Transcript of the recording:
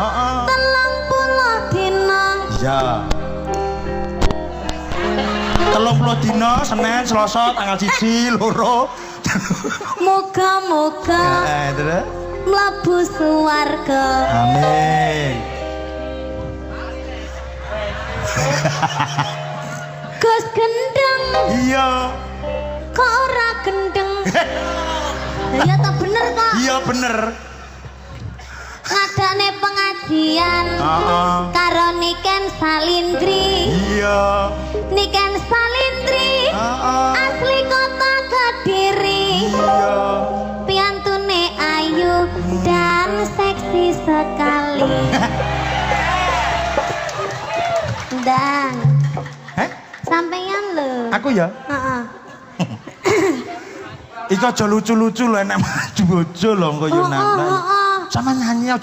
Heeh. 30 dina. Iya. 30 dina Senin, Selasa, tanggal 1, 2. Moga-moga Terus. mlebu swarga. Amin. Gus gendeng Iya. kok ora gendeng. Ya tak bener kok. Iya bener. Ngadane pengajian Heeh. karo Niken Salindri. Iya. Niken Salindri Heeh. asli kota Kediri. Iya. Piantune ayu dan seksi sekali. Dan Heh? sampeyan lho. Aku ya. Heeh. Iku aja lucu-lucu lho enak maju bojo lho engko yo Oh, nang. oh, oh, oh. Sama nyanyi aja